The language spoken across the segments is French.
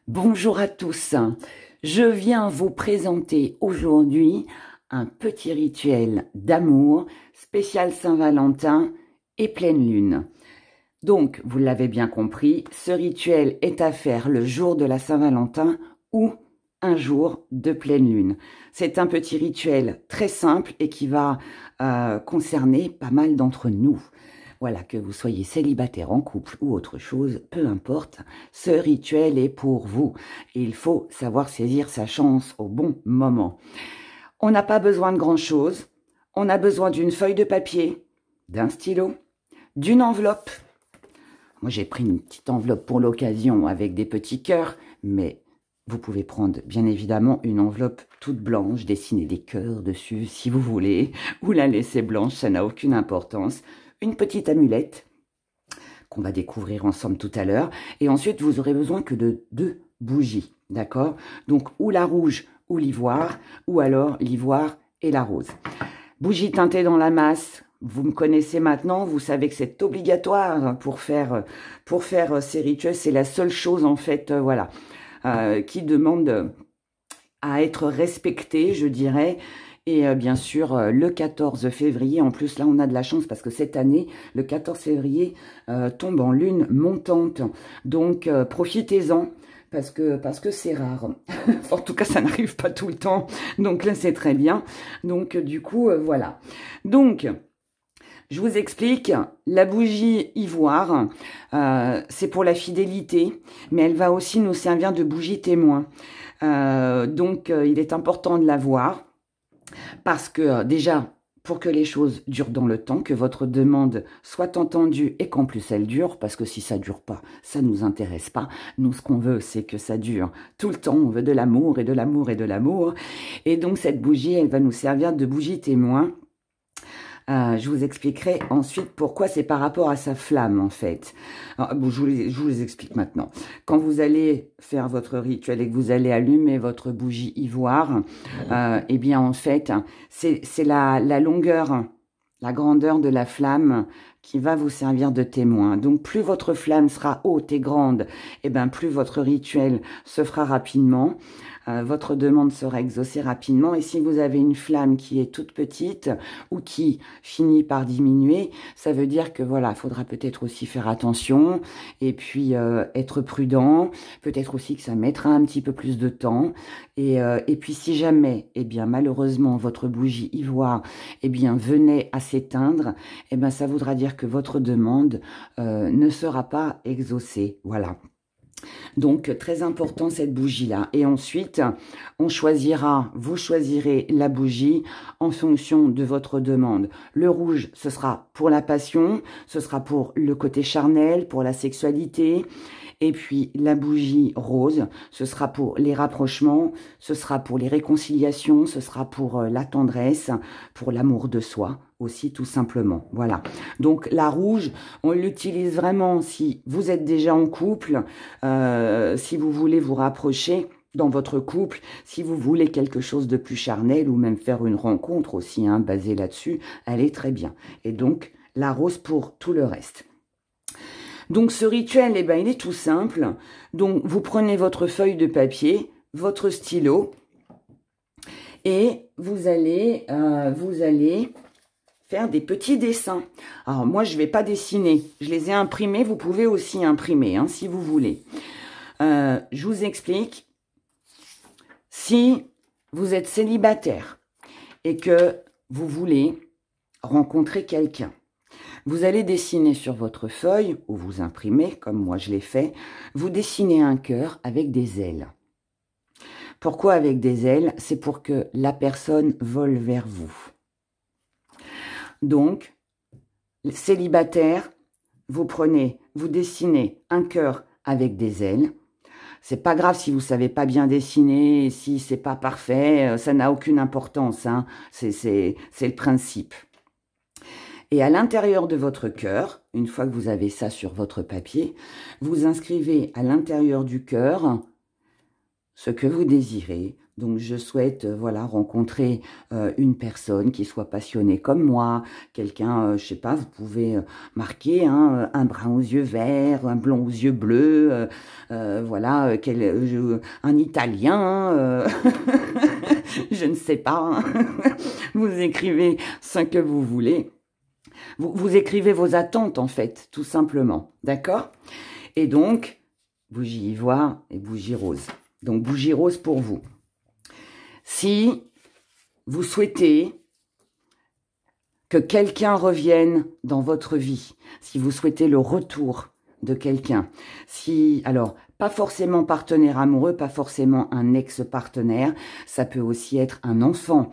Bonjour à tous, je viens vous présenter aujourd'hui un petit rituel d'amour spécial Saint-Valentin et pleine lune. Donc, vous l'avez bien compris, ce rituel est à faire le jour de la Saint-Valentin ou un jour de pleine lune. C'est un petit rituel très simple et qui va concerner pas mal d'entre nous. Voilà, que vous soyez célibataire, en couple ou autre chose, peu importe, ce rituel est pour vous. Et il faut savoir saisir sa chance au bon moment. On n'a pas besoin de grand-chose. On a besoin d'une feuille de papier, d'un stylo, d'une enveloppe. Moi, j'ai pris une petite enveloppe pour l'occasion avec des petits cœurs, mais vous pouvez prendre, bien évidemment, une enveloppe toute blanche, dessiner des cœurs dessus si vous voulez, ou la laisser blanche, ça n'a aucune importance. Une petite amulette qu'on va découvrir ensemble tout à l'heure. Et ensuite, vous aurez besoin que de 2 bougies, d'accord? Donc, ou la rouge ou l'ivoire, ou alors l'ivoire et la rose. Bougie teintée dans la masse. Vous me connaissez maintenant, vous savez que c'est obligatoire pour faire ces rituels. C'est la seule chose, en fait, voilà, qui demande à être respectée, je dirais. Et bien sûr, le 14 février, en plus, là, on a de la chance parce que cette année, le 14 février tombe en lune montante. Donc, profitez-en parce que c'est rare. En tout cas, ça n'arrive pas tout le temps. Donc là, c'est très bien. Donc, du coup, voilà. Donc, je vous explique, la bougie ivoire, c'est pour la fidélité, mais elle va aussi nous servir de bougie témoin. Donc, il est important de l'avoir. Parce que déjà, pour que les choses durent dans le temps, que votre demande soit entendue et qu'en plus elle dure, parce que si ça dure pas, ça nous intéresse pas. Nous, ce qu'on veut, c'est que ça dure tout le temps. On veut de l'amour et de l'amour et de l'amour. Et donc, cette bougie, elle va nous servir de bougie témoin. Je vous expliquerai ensuite pourquoi c'est par rapport à sa flamme, en fait. Alors, bon, je vous les explique maintenant. Quand vous allez faire votre rituel et que vous allez allumer votre bougie ivoire, eh bien, en fait, c'est la longueur, la grandeur de la flamme qui va vous servir de témoin. Donc, plus votre flamme sera haute et grande, eh bien, plus votre rituel se fera rapidement. Votre demande sera exaucée rapidement. Et si vous avez une flamme qui est toute petite ou qui finit par diminuer, ça veut dire que voilà, il faudra peut-être aussi faire attention et puis être prudent. Peut-être aussi que ça mettra un petit peu plus de temps. Et puis si jamais, eh bien malheureusement, votre bougie ivoire, eh bien venait à s'éteindre, eh bien ça voudra dire que votre demande ne sera pas exaucée. Voilà. Donc, très important cette bougie-là. Et ensuite, vous choisirez la bougie en fonction de votre demande. Le rouge, ce sera pour la passion, ce sera pour le côté charnel, pour la sexualité. Et puis, la bougie rose, ce sera pour les rapprochements, ce sera pour les réconciliations, ce sera pour la tendresse, pour l'amour de soi aussi, tout simplement. Voilà. Donc, la rouge, on l'utilise vraiment si vous êtes déjà en couple, si vous voulez vous rapprocher dans votre couple, si vous voulez quelque chose de plus charnel ou même faire une rencontre aussi, hein, basée là-dessus, elle est très bien. Et donc, la rose pour tout le reste. Donc, ce rituel, eh ben, il est tout simple. Donc, vous prenez votre feuille de papier, votre stylo, et vous allez faire des petits dessins. Alors, moi, je ne vais pas dessiner. Je les ai imprimés. Vous pouvez aussi imprimer, hein, si vous voulez. Je vous explique. Si vous êtes célibataire et que vous voulez rencontrer quelqu'un, vous allez dessiner sur votre feuille, ou vous imprimez, comme moi je l'ai fait, vous dessinez un cœur avec des ailes. Pourquoi avec des ailes? C'est pour que la personne vole vers vous. Donc, célibataire, vous dessinez un cœur avec des ailes. C'est pas grave si vous savez pas bien dessiner, si c'est pas parfait, ça n'a aucune importance, hein. C'est le principe. Et à l'intérieur de votre cœur, une fois que vous avez ça sur votre papier, vous inscrivez à l'intérieur du cœur ce que vous désirez. Donc, je souhaite, voilà, rencontrer une personne qui soit passionnée comme moi, quelqu'un, je sais pas, vous pouvez marquer hein, un brun aux yeux verts, un blond aux yeux bleus, voilà, un Italien, je ne sais pas. Vous écrivez ce que vous voulez. Vous écrivez vos attentes, en fait, tout simplement, d'accord? Et donc, bougie ivoire et bougie rose. Donc, bougie rose pour vous. Si vous souhaitez que quelqu'un revienne dans votre vie, si vous souhaitez le retour de quelqu'un, alors, pas forcément partenaire amoureux, pas forcément un ex-partenaire, ça peut aussi être un enfant.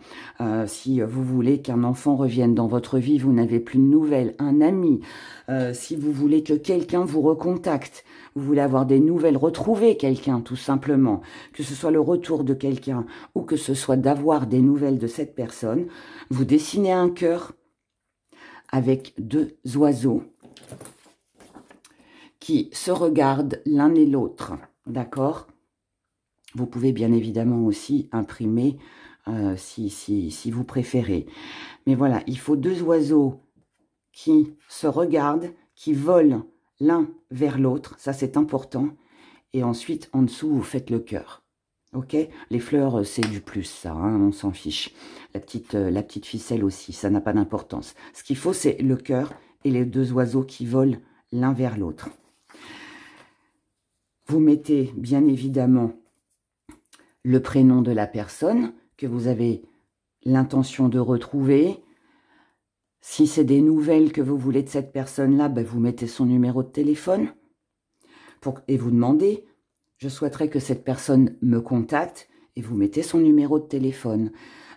Si vous voulez qu'un enfant revienne dans votre vie, vous n'avez plus de nouvelles, un ami, si vous voulez que quelqu'un vous recontacte, vous voulez avoir des nouvelles, retrouver quelqu'un tout simplement, que ce soit le retour de quelqu'un ou que ce soit d'avoir des nouvelles de cette personne, vous dessinez un cœur avec 2 oiseaux qui se regardent l'un et l'autre, d'accord? Vous pouvez bien évidemment aussi imprimer si vous préférez. Mais voilà, il faut 2 oiseaux qui se regardent, qui volent l'un vers l'autre, ça c'est important. Et ensuite, en dessous, vous faites le cœur. Ok? Les fleurs, c'est du plus, ça, hein, on s'en fiche. La petite ficelle aussi, ça n'a pas d'importance. Ce qu'il faut, c'est le cœur et les 2 oiseaux qui volent l'un vers l'autre. Vous mettez bien évidemment le prénom de la personne que vous avez l'intention de retrouver. Si c'est des nouvelles que vous voulez de cette personne-là, ben vous mettez son numéro de téléphone et vous demandez « Je souhaiterais que cette personne me contacte » et vous mettez son numéro de téléphone.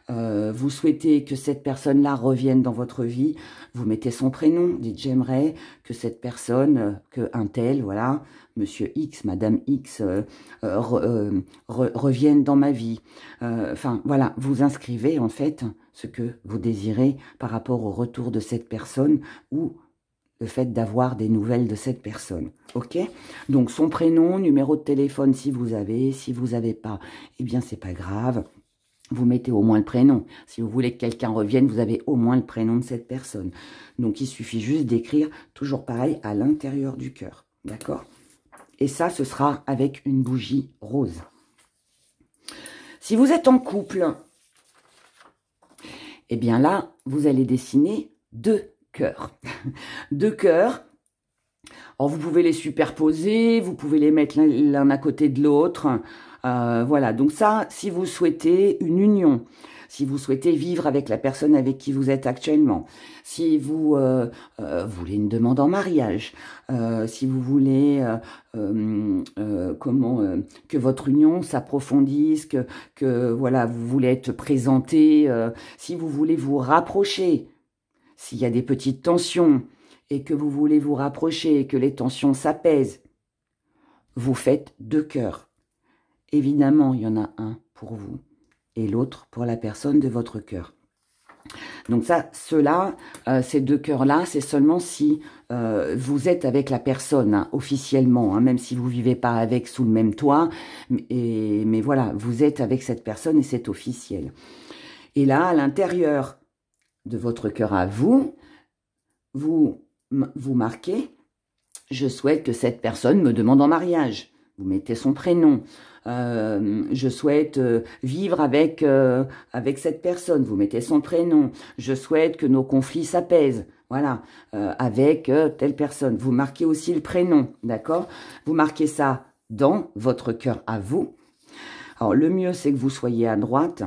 Vous souhaitez que cette personne-là revienne dans votre vie, vous mettez son prénom, dites « J'aimerais que cette personne, que un tel, voilà, Monsieur X, Madame X, revienne dans ma vie. » Enfin, voilà, vous inscrivez en fait ce que vous désirez par rapport au retour de cette personne ou le fait d'avoir des nouvelles de cette personne. Ok? Donc, son prénom, numéro de téléphone si vous n'avez pas, eh bien, c'est pas grave. Vous mettez au moins le prénom. Si vous voulez que quelqu'un revienne, vous avez au moins le prénom de cette personne. Donc, il suffit juste d'écrire, toujours pareil, à l'intérieur du cœur. D'accord? Et ça, ce sera avec une bougie rose. Si vous êtes en couple, eh bien là, vous allez dessiner 2 cœurs. 2 cœurs. Alors, vous pouvez les superposer, vous pouvez les mettre l'un à côté de l'autre. Voilà, donc ça, si vous souhaitez une union, si vous souhaitez vivre avec la personne avec qui vous êtes actuellement, si vous voulez une demande en mariage, si vous voulez que votre union s'approfondisse, que voilà, vous voulez être présenté, si vous voulez vous rapprocher, s'il y a des petites tensions et que vous voulez vous rapprocher et que les tensions s'apaisent, vous faites 2 cœurs. Évidemment, il y en a un pour vous et l'autre pour la personne de votre cœur. Donc ça, ceux-là, ces 2 cœurs-là, c'est seulement si vous êtes avec la personne, hein, officiellement, hein, même si vous ne vivez pas avec sous le même toit. Mais voilà, vous êtes avec cette personne et c'est officiel. Et là, à l'intérieur de votre cœur à vous, vous marquez « Je souhaite que cette personne me demande en mariage ». Vous mettez son prénom. Je souhaite vivre avec cette personne. Vous mettez son prénom. Je souhaite que nos conflits s'apaisent. Voilà, avec telle personne. Vous marquez aussi le prénom, d'accord? Vous marquez ça dans votre cœur à vous. Alors, le mieux, c'est que vous soyez à droite.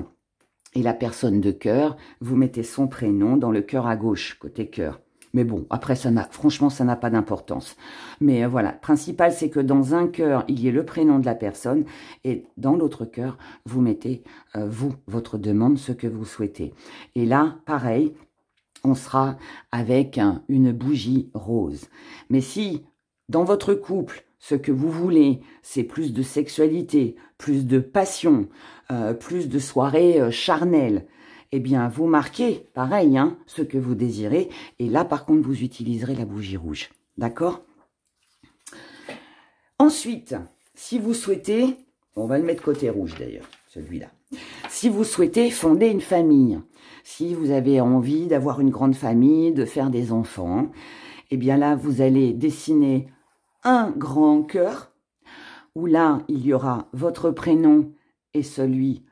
Et la personne de cœur, vous mettez son prénom dans le cœur à gauche, côté cœur. Mais bon, après, franchement, ça n'a pas d'importance. Mais voilà, le principal, c'est que dans un cœur, il y ait le prénom de la personne. Et dans l'autre cœur, vous mettez, votre demande, ce que vous souhaitez. Et là, pareil, on sera avec une bougie rose. Mais si, dans votre couple, ce que vous voulez, c'est plus de sexualité, plus de passion, plus de soirées charnelles, eh bien, vous marquez, pareil, hein, ce que vous désirez. Et là, par contre, vous utiliserez la bougie rouge. D'accord? Ensuite, si vous souhaitez On va le mettre côté rouge d'ailleurs, celui-là. Si vous souhaitez fonder une famille, si vous avez envie d'avoir une grande famille, de faire des enfants, eh bien là, vous allez dessiner un grand cœur, où là, il y aura votre prénom et celui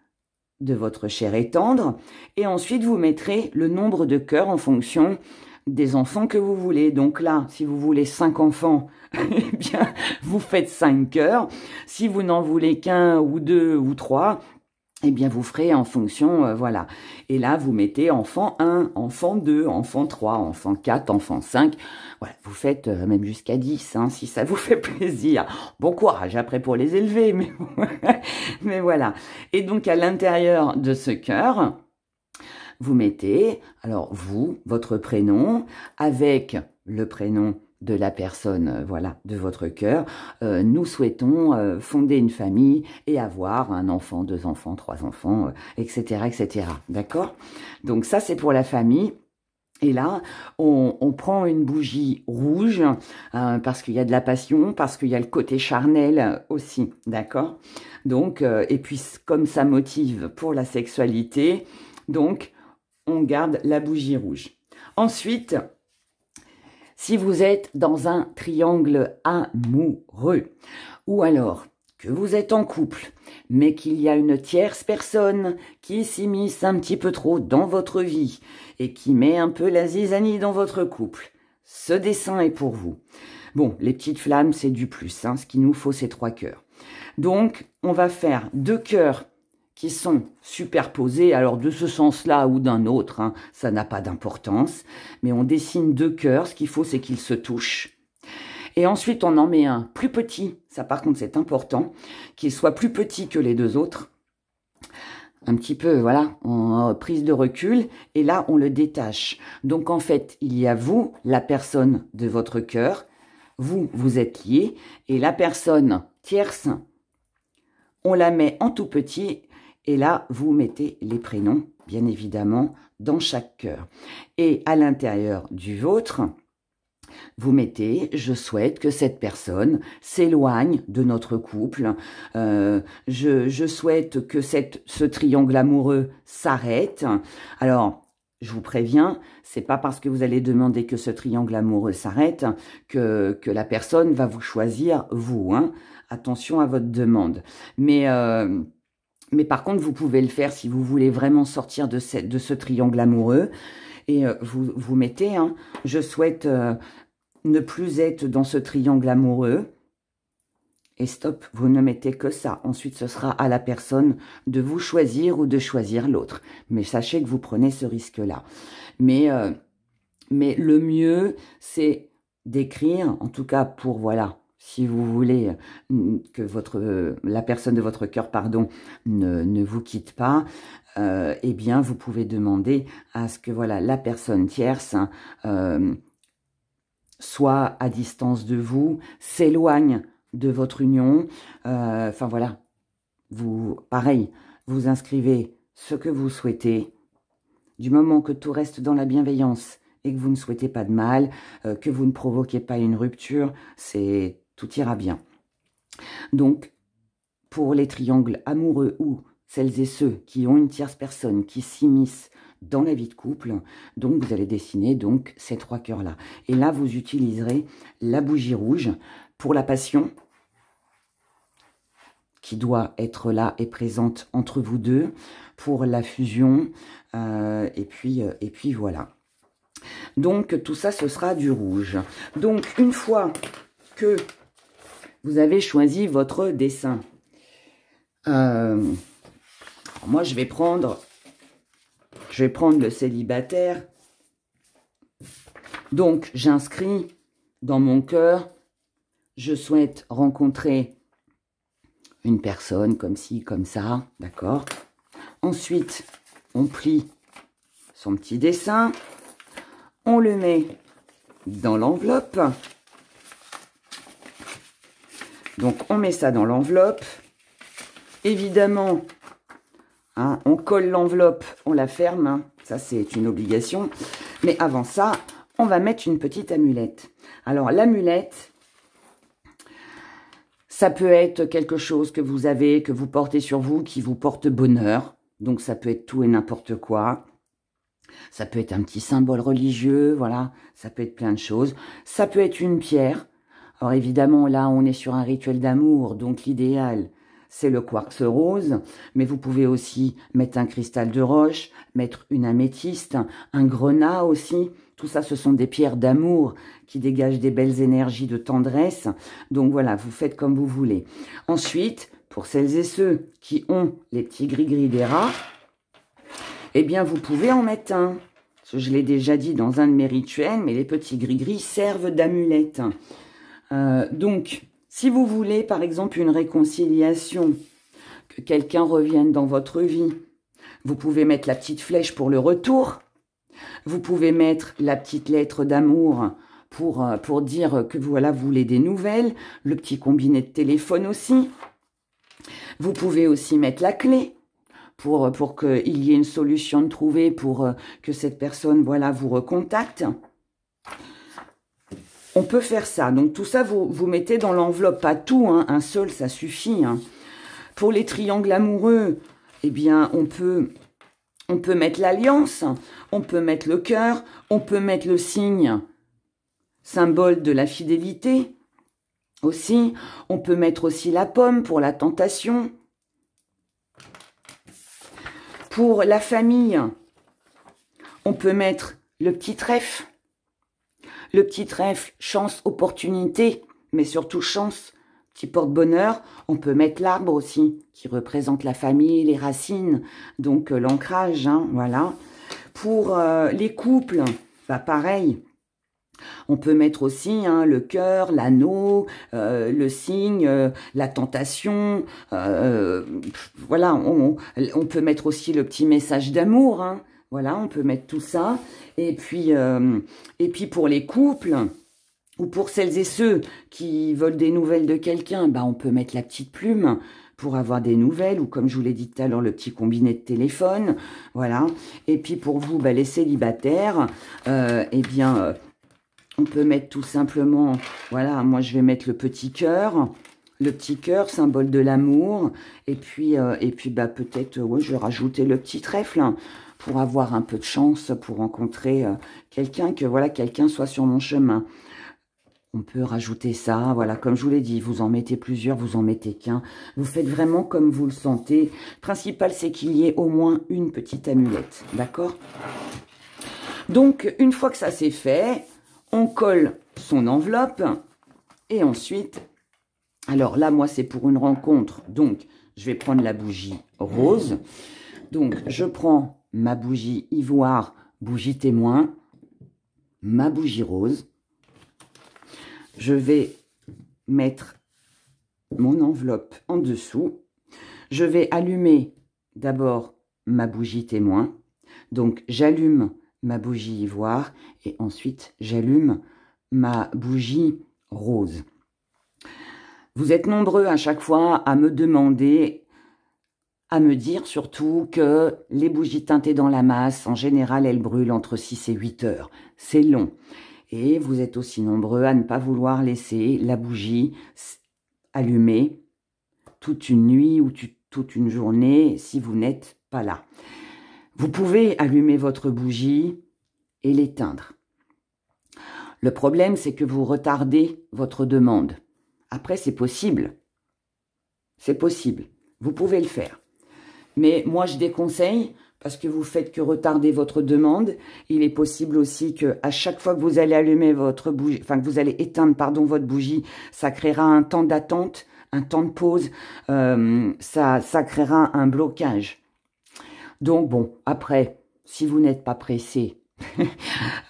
de votre chair et tendre. Et ensuite, vous mettrez le nombre de cœurs en fonction des enfants que vous voulez. Donc là, si vous voulez 5 enfants, eh bien, vous faites 5 cœurs. Si vous n'en voulez qu'un ou 2 ou 3, eh bien, vous ferez en fonction, voilà. Et là, vous mettez enfant 1, enfant 2, enfant 3, enfant 4, enfant 5. Voilà, vous faites même jusqu'à 10, hein, si ça vous fait plaisir. Bon courage après pour les élever, mais voilà. Et donc, à l'intérieur de ce cœur, vous mettez, alors vous, votre prénom, avec le prénom de la personne, voilà, de votre cœur. Nous souhaitons fonder une famille et avoir un enfant, 2 enfants, 3 enfants, etc., etc. D'accord? Donc ça, c'est pour la famille. Et là, on prend une bougie rouge parce qu'il y a de la passion, parce qu'il y a le côté charnel aussi, d'accord? Donc, et puis comme ça motive pour la sexualité, donc on garde la bougie rouge. Ensuite, si vous êtes dans un triangle amoureux, ou alors que vous êtes en couple, mais qu'il y a une tierce personne qui s'immisce un petit peu trop dans votre vie et qui met un peu la zizanie dans votre couple, ce dessin est pour vous. Bon, les petites flammes, c'est du plus, hein, ce qu'il nous faut, c'est 3 cœurs. Donc, on va faire 2 cœurs qui sont superposés, alors de ce sens-là ou d'un autre, hein, ça n'a pas d'importance, mais on dessine 2 cœurs, ce qu'il faut c'est qu'ils se touchent. Et ensuite on en met un plus petit, ça par contre c'est important, qu'il soit plus petit que les 2 autres, un petit peu, voilà, en prise de recul, et là on le détache. Donc en fait, il y a vous, la personne de votre cœur, vous êtes liés, et la personne tierce, on la met en tout petit. Et là, vous mettez les prénoms, bien évidemment, dans chaque cœur. Et à l'intérieur du vôtre, vous mettez « Je souhaite que cette personne s'éloigne de notre couple. Je souhaite que ce triangle amoureux s'arrête. » Alors, je vous préviens, c'est pas parce que vous allez demander que ce triangle amoureux s'arrête que la personne va vous choisir, vous. Hein. Attention à votre demande. Mais par contre, vous pouvez le faire si vous voulez vraiment sortir de ce triangle amoureux. Et vous mettez, hein, je souhaite ne plus être dans ce triangle amoureux. Et stop, vous ne mettez que ça. Ensuite, ce sera à la personne de vous choisir ou de choisir l'autre. Mais sachez que vous prenez ce risque-là. Mais le mieux, c'est d'écrire, en tout cas pour, voilà, si vous voulez que la personne de votre cœur, pardon, ne vous quitte pas, eh bien, vous pouvez demander à ce que voilà la personne tierce soit à distance de vous, s'éloigne de votre union. Enfin voilà, pareil, vous inscrivez ce que vous souhaitez. Du moment que tout reste dans la bienveillance et que vous ne souhaitez pas de mal, que vous ne provoquez pas une rupture, tout ira bien. Donc, pour les triangles amoureux ou celles et ceux qui ont une tierce personne qui s'immisce dans la vie de couple, donc vous allez dessiner donc ces 3 cœurs-là. Et là, vous utiliserez la bougie rouge pour la passion, qui doit être là et présente entre vous deux, pour la fusion, et puis voilà. Donc, tout ça, ce sera du rouge. Donc, une fois que vous avez choisi votre dessin, moi, je vais prendre le célibataire. Donc, j'inscris dans mon cœur, je souhaite rencontrer une personne comme ci, comme ça, d'accord? Ensuite, on plie son petit dessin, on le met dans l'enveloppe. Donc, on met ça dans l'enveloppe. Évidemment, hein, on colle l'enveloppe, on la ferme. Hein, ça, c'est une obligation. Mais avant ça, on va mettre une petite amulette. Alors, l'amulette, Ça peut être quelque chose que vous avez, que vous portez sur vous, qui vous porte bonheur. Donc ça peut être tout et n'importe quoi. Ça peut être un petit symbole religieux, voilà. Ça peut être plein de choses. Ça peut être une pierre. Alors évidemment, là, on est sur un rituel d'amour, donc l'idéal, c'est le quartz rose. Mais vous pouvez aussi mettre un cristal de roche, mettre une améthyste, un grenat aussi. Tout ça, ce sont des pierres d'amour qui dégagent des belles énergies de tendresse. Donc voilà, vous faites comme vous voulez. Ensuite, pour celles et ceux qui ont les petits gris-gris des rats, eh bien, vous pouvez en mettre un. Je l'ai déjà dit dans un de mes rituels, mais les petits gris-gris servent d'amulettes. Donc, si vous voulez, par exemple, une réconciliation, que quelqu'un revienne dans votre vie, vous pouvez mettre la petite flèche pour le retour. Vous pouvez mettre la petite lettre d'amour pour dire que voilà, vous voulez des nouvelles. Le petit combiné de téléphone aussi. Vous pouvez aussi mettre la clé pour qu'il y ait une solution de trouver pour que cette personne, voilà, vous recontacte. On peut faire ça. Donc, tout ça, vous mettez dans l'enveloppe. Pas tout, hein, un seul, ça suffit. Hein. Pour les triangles amoureux, eh bien, on peut mettre l'alliance, on peut mettre le cœur, on peut mettre le signe, symbole de la fidélité aussi. On peut mettre aussi la pomme pour la tentation. Pour la famille, on peut mettre le petit trèfle. Le petit trèfle, chance, opportunité, mais surtout chance, petit porte-bonheur. On peut mettre l'arbre aussi, qui représente la famille, les racines, donc l'ancrage, hein, voilà. Pour les couples, bah pareil. On peut mettre aussi hein, le cœur, l'anneau, le signe, la tentation. Voilà, on peut mettre aussi le petit message d'amour. Hein. Voilà, on peut mettre tout ça. Et puis pour les couples, ou pour celles et ceux qui veulent des nouvelles de quelqu'un, bah, on peut mettre la petite plume pour avoir des nouvelles, ou comme je vous l'ai dit tout à l'heure, le petit combiné de téléphone. Voilà. Et puis pour vous, bah, les célibataires, eh bien... on peut mettre tout simplement, voilà, moi je vais mettre le petit cœur, symbole de l'amour, et puis bah, peut-être, ouais, je vais rajouter le petit trèfle, hein, pour avoir un peu de chance, pour rencontrer quelqu'un, que voilà, quelqu'un soit sur mon chemin. On peut rajouter ça, voilà, comme je vous l'ai dit, vous en mettez plusieurs, vous en mettez qu'un, vous faites vraiment comme vous le sentez. Le principal, c'est qu'il y ait au moins une petite amulette, d'accord? Donc, une fois que ça c'est fait, on colle son enveloppe et ensuite, alors là, moi, c'est pour une rencontre. Donc, je vais prendre la bougie rose. Donc, je prends ma bougie ivoire, bougie témoin, ma bougie rose. Je vais mettre mon enveloppe en dessous. Je vais allumer d'abord ma bougie témoin. Donc, j'allume ma bougie ivoire et ensuite j'allume ma bougie rose. Vous êtes nombreux à chaque fois à me demander, à me dire surtout que les bougies teintées dans la masse, en général, elles brûlent entre 6 et 8 heures. C'est long. Et vous êtes aussi nombreux à ne pas vouloir laisser la bougie allumée toute une nuit ou toute une journée si vous n'êtes pas là. Vous pouvez allumer votre bougie et l'éteindre. Le problème, c'est que vous retardez votre demande. Après, c'est possible. C'est possible. Vous pouvez le faire. Mais moi, je déconseille parce que vous faites que retarder votre demande. Il est possible aussi que à chaque fois que vous allez allumer votre bougie, enfin que vous allez éteindre, pardon, votre bougie, ça créera un temps d'attente, un temps de pause. Ça créera un blocage. Donc bon, après, si vous n'êtes pas pressé,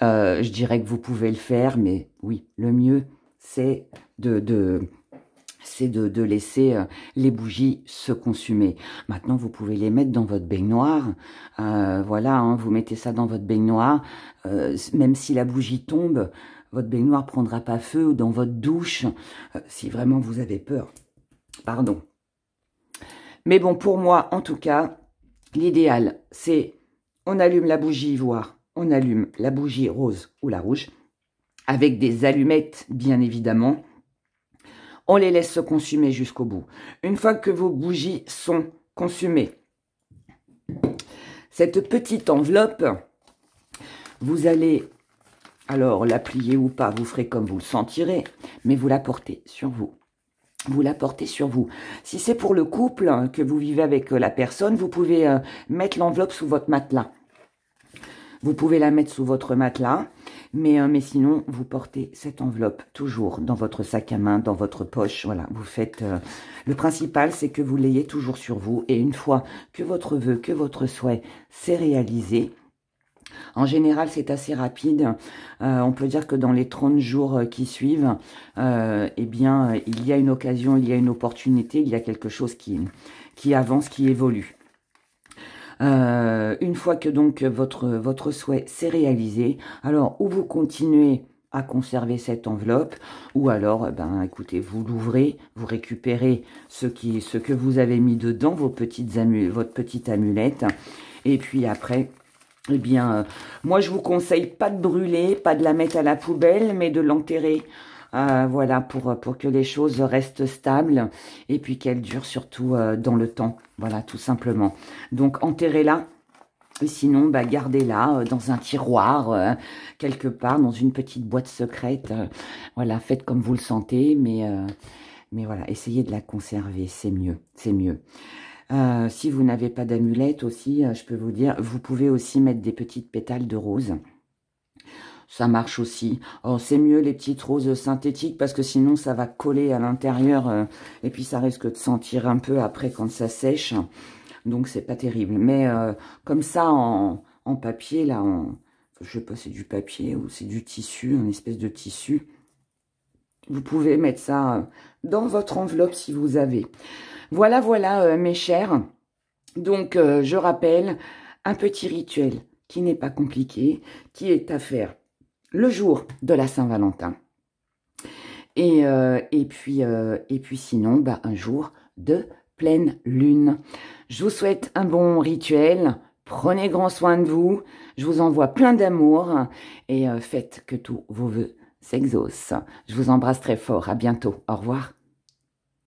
je dirais que vous pouvez le faire, mais oui, le mieux, c'est de laisser les bougies se consumer. Maintenant, vous pouvez les mettre dans votre baignoire. Voilà, hein, vous mettez ça dans votre baignoire. Même si la bougie tombe, votre baignoire ne prendra pas feu, ou dans votre douche, si vraiment vous avez peur. Pardon. Mais bon, pour moi, en tout cas, l'idéal, c'est on allume la bougie ivoire, on allume la bougie rose ou la rouge, avec des allumettes, bien évidemment. on les laisse se consumer jusqu'au bout. Une fois que vos bougies sont consumées, cette petite enveloppe, vous allez, alors la plier ou pas, vous ferez comme vous le sentirez, mais vous la portez sur vous. Vous la portez sur vous. Si c'est pour le couple que vous vivez avec la personne, vous pouvez mettre l'enveloppe sous votre matelas. Vous pouvez la mettre sous votre matelas, mais sinon, vous portez cette enveloppe toujours dans votre sac à main, dans votre poche. Voilà, vous faites... le principal, c'est que vous l'ayez toujours sur vous. Et une fois que votre vœu, que votre souhait s'est réalisé, en général, c'est assez rapide. On peut dire que dans les 30 jours qui suivent, eh bien, il y a une occasion, il y a une opportunité, il y a quelque chose qui avance, qui évolue. Une fois que donc votre souhait s'est réalisé, alors ou vous continuez à conserver cette enveloppe, ou alors, ben, écoutez, vous l'ouvrez, vous récupérez ce que vous avez mis dedans, votre petite amulette, et puis après, eh bien, moi je vous conseille pas de brûler, pas de la mettre à la poubelle, mais de l'enterrer. Voilà, pour que les choses restent stables et puis qu'elles durent surtout dans le temps. Voilà, tout simplement. Donc, enterrez-la. Sinon, bah, gardez-la dans un tiroir, quelque part, dans une petite boîte secrète. Voilà, faites comme vous le sentez, mais voilà, essayez de la conserver, c'est mieux, c'est mieux. Si vous n'avez pas d'amulette aussi, je peux vous dire, vous pouvez aussi mettre des petites pétales de rose. Ça marche aussi. Oh, c'est mieux les petites roses synthétiques parce que sinon ça va coller à l'intérieur et puis ça risque de sentir un peu après quand ça sèche. Donc c'est pas terrible. Mais comme ça en papier, là, je sais pas, c'est du papier ou c'est du tissu, une espèce de tissu. Vous pouvez mettre ça dans votre enveloppe si vous avez. Voilà, voilà mes chers. Donc je rappelle, un petit rituel qui n'est pas compliqué, qui est à faire le jour de la Saint-Valentin. Et puis sinon, bah, un jour de pleine lune. Je vous souhaite un bon rituel. Prenez grand soin de vous. Je vous envoie plein d'amour. Et faites que tous vos vœux s'exaucent. Je vous embrasse très fort. À bientôt. Au revoir.